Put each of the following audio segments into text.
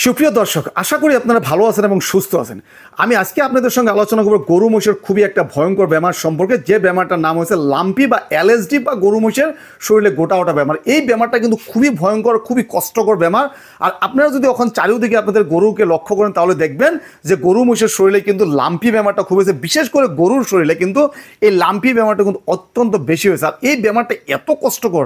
সুপ্রিয় দর্শক, আশা করি আপনারা ভালো আছেন এবং সুস্থ আছেন। আমি আজকে আপনাদের সঙ্গে আলোচনা করব গরু মহিষের খুবই একটা ভয়ঙ্কর বেমার সম্পর্কে, যে বেমারটার নাম হচ্ছে লাম্পি বা এলএসডি বা গরু মহিষের শরীরে গোটা ওটা বেমার। এই বেমারটা কিন্তু খুবই ভয়ঙ্কর, খুবই কষ্টকর বেমার। আর আপনারা যদি এখন চারিদিকে আপনাদের গরুকে লক্ষ্য করেন তাহলে দেখবেন যে গরু মহিষের শরীরে কিন্তু লাম্পি বেমারটা খুব হয়েছে, বিশেষ করে গরুর শরীরে কিন্তু এই লাম্পি বেমারটা কিন্তু অত্যন্ত বেশি হয়েছে। আর এই বেমারটা এত কষ্টকর,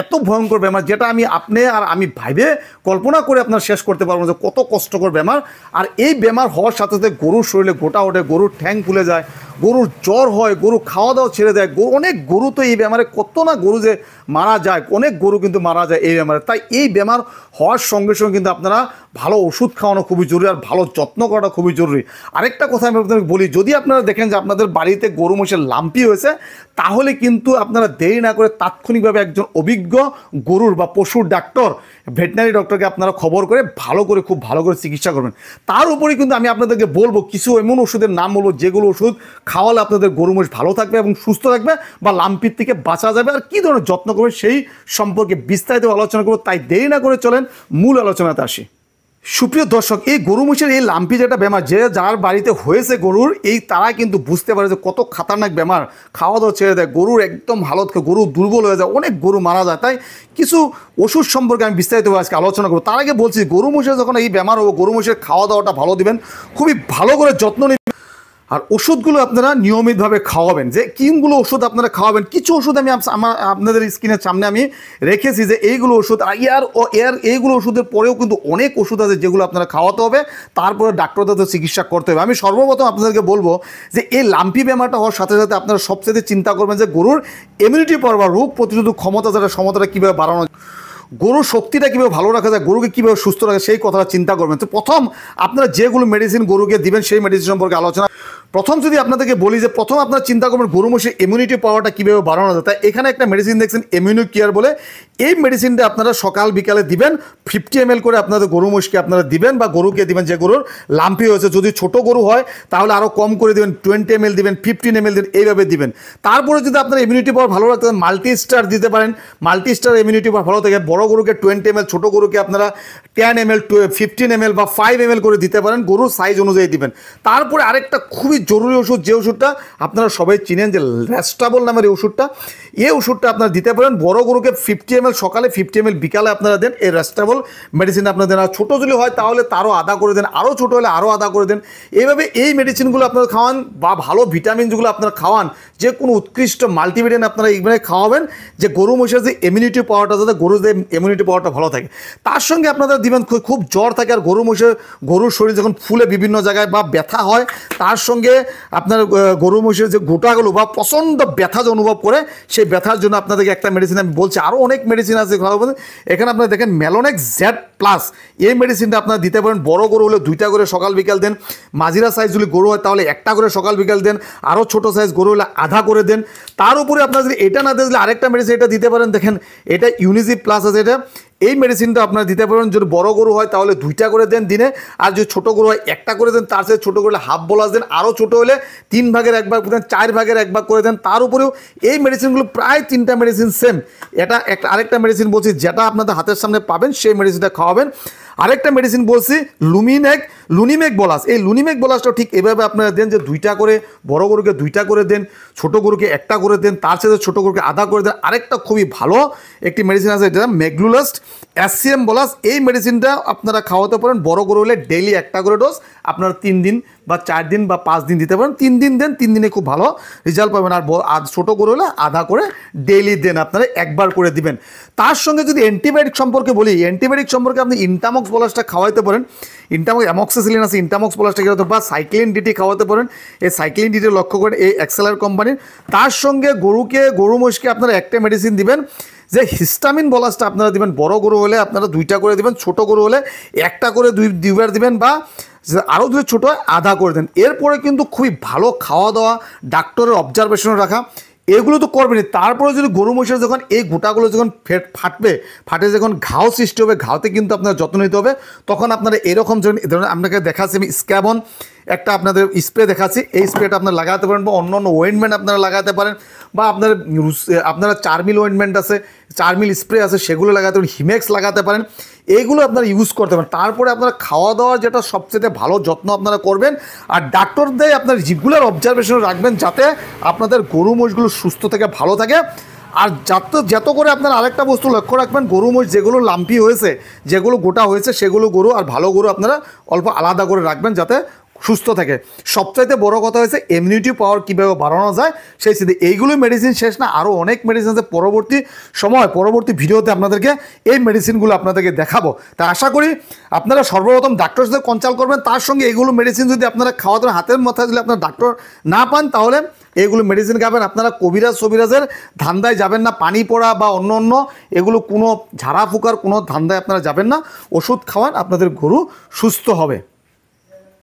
এত ভয়ঙ্কর বেমার, যেটা আপনি আর আমি ভাইবে কল্পনা করে আপনার শেষ করতে পারবো যে কত কষ্টকর বেমার। আর এই বেমার হওয়ার সাথে সাথে গরুর শরীরে গোটা ওঠে, গরুর ঠ্যাং ফুলে যায়, গরুর জ্বর হয়, গরু খাওয়া দাওয়া ছেড়ে দেয়। অনেক গরু তো এই বেমারে, কত না গরু যে মারা যায়, অনেক গরু কিন্তু মারা যায় এই বেমারে। তাই এই বেমার হওয়ার সঙ্গে সঙ্গে কিন্তু আপনারা ভালো ওষুধ খাওয়ানো খুবই জরুরি আর ভালো যত্ন করাটা খুবই জরুরি। আরেকটা কথা আমি আপনাদের বলি, যদি আপনারা দেখেন যে আপনাদের বাড়িতে গরু মহিষের লাম্পি হয়েছে, তাহলে কিন্তু আপনারা দেরি না করে তাৎক্ষণিকভাবে একজন অভিজ্ঞ গরুর বা পশুর ডাক্তার, ভেটেনারি ডক্টরকে আপনারা খবর করে ভালো করে, খুব ভালো করে চিকিৎসা করবেন। তার উপরে কিন্তু আমি আপনাদেরকে বলবো কিছু এমন ওষুধের নাম বলবো যেগুলো ওষুধ খাওয়ালে আপনাদের গরু মহিষ ভালো থাকবে এবং সুস্থ থাকবে বা লাম্পির থেকে বাঁচা যাবে। আর কী ধরনের যত্ন করবে সেই সম্পর্কে বিস্তারিত আলোচনা করবো। তাই দেরি না করে চলেন মূল আলোচনাতে আসি। সুপ্রিয় দর্শক, এই গরু মহিষের এই লাম্পি যেটা বেমার, যে যার বাড়িতে হয়েছে গরুর, এই তারা কিন্তু বুঝতে পারে যে কত খাতারনাক বেমার। খাওয়া দাওয়া ছেড়ে দেয়, গরুর একদম হালত, গরু দুর্বল হয়ে যায়, অনেক গরু মারা যায়। তাই কিছু ওষুধ সম্পর্কে আমি বিস্তারিতভাবে আজকে আলোচনা করবো। তার আগে বলছি, গরু মহিষের যখন এই বেমার হবে, গরু মহিষের খাওয়া দাওয়াটা ভালো দিবেন, খুবই ভালো করে যত্ন নেবেন। আর ওষুধগুলো আপনারা নিয়মিতভাবে খাওয়াবেন। যে কোনগুলো ওষুধ আপনারা খাওয়াবেন, কিছু ওষুধ আমি আপনাদের স্ক্রিনের সামনে আমি রেখেছি যে এইগুলো ওষুধ। আর এইগুলো ওষুধের পরেও কিন্তু অনেক ওষুধ আছে যেগুলো আপনারা খাওয়াতে হবে, তারপরে ডাক্তারদের চিকিৎসা করতে হবে। আমি সর্বপ্রথম আপনাদেরকে বলবো যে এই লাম্পি বেমারটা হওয়ার সাথে সাথে আপনারা সবচেয়ে চিন্তা করবেন যে গরুর ইমিউনিটি পাওয়ার বা রোগ প্রতিরোধক ক্ষমতা, যেটা ক্ষমতাটা কীভাবে বাড়ানো, গরুর শক্তিটা কীভাবে ভালো রাখা যায়, গরুকে কীভাবে সুস্থ রাখা, সেই কথাটা চিন্তা করবেন। তো প্রথম আপনারা যেগুলো মেডিসিন গরুকে দিবেন সেই মেডিসিন সম্পর্কে আলোচনা। প্রথম যদি আপনাদেরকে বলি যে প্রথম আপনারা চিন্তা করবেন গরু মহিষের ইমিউনিটি পাওয়ারটা কীভাবে বাড়ানো যায়। তাই এখানে একটা মেডিসিন দেখছেন ইমিউনো কেয়ার বলে, এই মেডিসিনটা আপনারা সকাল বিকালে দিবেন 50 ml করে আপনাদের গরু মহিষকে আপনারা দিবেন বা গরুকে দিবেন যে গরুর লাম্পি হয়েছে। যদি ছোট গরু হয় তাহলে আরও কম করে দিবেন, 20 ml দিবেন, 15 ml দিবেন, এইভাবে দিবেন। তারপরে যদি আপনার ইমিউনিটি পাওয়ার ভালো রাখতে মাল্টি স্টার দিতে পারেন, মাল্টি স্টার ইমিউনিটি পাওয়ার ভালো থাকে। বড় গরুকে 20 ml, ছোটো গরুকে আপনারা 10 ml, 15 ml বা 5 ml করে দিতে পারেন, গরুর সাইজ অনুযায়ী দিবেন। তারপরে আরেকটা খুবই জরুরি ওষুধ, যে ওষুধটা আপনারা সবাই চিনেন, যে রেস্টাবল নামের এই ওষুধটা, এই ওষুধটা আপনারা দিতে পারেন। বড় গরুকে 50 ml সকালে, 50 ml বিকালে আপনারা দেন এই রেস্টাবল মেডিসিন আপনারা দেন। আর ছোটো যদি হয় তাহলে তারও আধা করে দেন, আরও ছোটো হলে আরও আধা করে দেন। এইভাবে এই মেডিসিনগুলো আপনারা খাওয়ান বা ভালো ভিটামিন যেগুলো আপনারা খাওয়ান, যে কোনো উৎকৃষ্ট মাল্টিভিটামিন আপনারা এইভাবে খাওয়াবেন যে গরু মহিষের যে ইমিউনিটি পাওয়ারটা, যাতে গরুর যে ইমিউনিটি পাওয়ারটা ভালো থাকে। তার সঙ্গে আপনারা দিবেন, খুব জ্বর থাকে আর গরুর শরীর যখন ফুলে বিভিন্ন জায়গায় বা ব্যথা হয়, তার সঙ্গে আপনার গরু মহিষের যে গোটাগুলো বা প্রচণ্ড ব্যথা যে অনুভব করে, সেই ব্যথার জন্য আপনাদেরকে একটা মেডিসিন আমি বলছি, আরও অনেক মেডিসিন আছে। এখানে আপনারা দেখেন মেলোনেক্স জেড প্লাস, এই মেডিসিনটা আপনারা দিতে পারেন। বড় গরু হলে 2টা করে সকাল বিকাল দেন, মাঝিরা সাইজ যদি গরু হয় তাহলে 1টা করে সকাল বিকাল দেন, আরও ছোটো সাইজ গরু হলে আধা করে দেন। তার উপরে আপনারা যদি এটা না দিলে আরেকটা মেডিসিন এটা দিতে পারেন, দেখেন এটা ইউনিজি প্লাস আছে। এই মেডিসিনটা আপনারা দিতে পারেন। যদি বড় গরু হয় তাহলে 2টা করে দেন দিনে, আর যদি ছোটো গরু হয় 1টা করে দেন, তার সাথে ছোটো গরু হলে হাফ বলাস দেন, আরও ছোটো হলে 3 ভাগের 1 ভাগ দেন, 4 ভাগের 1 ভাগ করে দেন। তার উপরেও এই মেডিসিনগুলো প্রায় 3টা মেডিসিন সেম। এটা আরেকটা মেডিসিন বলছি যেটা আপনাদের হাতের সামনে পাবেন, সেই মেডিসিনটা খাওয়াবেন। আরেকটা মেডিসিন বলছি লুনিমেক বলাস। এই লুনিমেক বলাসটা ঠিক এভাবে আপনারা দেন যে 2টা করে, বড় গরুকে 2টা করে দেন, ছোটো গরুকে 1টা করে দেন, তার সাথে ছোটো গরুকে আধা করে দেন। আরেকটা খুবই ভালো একটি মেডিসিন আছে, যেটা মেগলুলাস্ট SCM বলাস। এই মেডিসিনটা আপনারা খাওয়াতে পারেন। বড় গরু হলে ডেইলি 1টা করে ডোজ আপনারা 3 দিন বা 4 দিন বা 5 দিন দিতে পারেন। 3 দিন দেন, 3 দিনে খুব ভালো রেজাল্ট পাবেন। আর ছোটো গরু হলে আধা করে ডেইলি দেন, আপনারা একবার করে দিবেন। তার সঙ্গে যদি অ্যান্টিবায়োটিক সম্পর্কে বলি, অ্যান্টিবায়োটিক সম্পর্কে আপনি ইন্টামক্স বলাসটা খাওয়াতে পারেন। অ্যামক্সিসিলিন আছে, ইন্টামক্স বলাসটা খাওয়াতে, বা সাইক্লিন ডিটি খাওয়াতে পারেন। এই সাইক্লিন ডিটি লক্ষ্য করেন, এই এক্সেলার কোম্পানির। তার সঙ্গে গরু মহিষকে আপনারা একটা মেডিসিন দিবেন যে হিস্টামিন বলাসটা আপনারা দিবেন। বড় গরু হলে আপনারা 2টা করে দিবেন, ছোটো গরু হলে 1টা করে দুইবার দিবেন, বা আরও যদি ছোটো হয় আধা করে দেন। এরপরে কিন্তু খুবই ভালো খাওয়া দাওয়া, ডাক্তারের অবজারভেশনে রাখা, এগুলো তো করবেনই। তারপরে যদি গরু মহিষের যখন এই গোটাগুলো যখন ফাটে যখন ঘাও সৃষ্টি হবে, ঘাওতে কিন্তু আপনার যত্ন নিতে হবে। তখন আপনারা এরকম ধরুন আপনাকে দেখাচ্ছি আমি স্ক্যাবন, একটা আপনাদের স্প্রে দেখাচ্ছি, এই স্প্রেটা আপনারা লাগাতে পারেন বা অন্য অন্য ওয়েন্টমেন্ট আপনারা লাগাতে পারেন, বা আপনারা চারমিল ওয়েন্টমেন্ট আছে, চারমিল স্প্রে আছে, সেগুলো লাগাতে পারেন, হিমেক্স লাগাতে পারেন, এইগুলো আপনারা ইউজ করতে পারেন। তারপরে আপনারা খাওয়া দাওয়ার যেটা সবচেয়ে ভালো যত্ন আপনারা করবেন, আর ডাক্তারদের আপনার রেগুলার অবজারভেশন রাখবেন যাতে আপনাদের গরু মহিষগুলো সুস্থ থেকে ভালো থাকে। আর যত করে আপনার আরেকটা বস্তু লক্ষ্য রাখবেন, গরু মহিষ যেগুলো লাম্পি হয়েছে, যেগুলো গোটা হয়েছে, সেগুলো গরু আর ভালো গরু আপনারা অল্প আলাদা করে রাখবেন যাতে সুস্থ থাকে। সবচাইতে বড় কথা হয়েছে ইমিউনিটি পাওয়ার কীভাবে বাড়ানো যায় সেই সিদ্ধি। এইগুলোই মেডিসিন শেষ না, আরও অনেক মেডিসিন আছে। পরবর্তী ভিডিওতে আপনাদেরকে এই মেডিসিনগুলো আপনাদেরকে দেখাবো। তা আশা করি আপনারা সর্বপ্রথম ডাক্তারের সাথে কনসাল্ট করবেন, তার সঙ্গে এইগুলো মেডিসিন যদি আপনারা খাওয়াতে হাতের মাথায় যদি আপনার ডাক্তার না পান, তাহলে এইগুলো মেডিসিন খাবেন। আপনারা কবিরাজের ধান্দায় যাবেন না, পানি পড়া বা অন্য এগুলো কোনো ঝাড়া ফুকার কোনো ধান্দায় আপনারা যাবেন না। ওষুধ খাওয়ান, আপনাদের গরু সুস্থ হবে।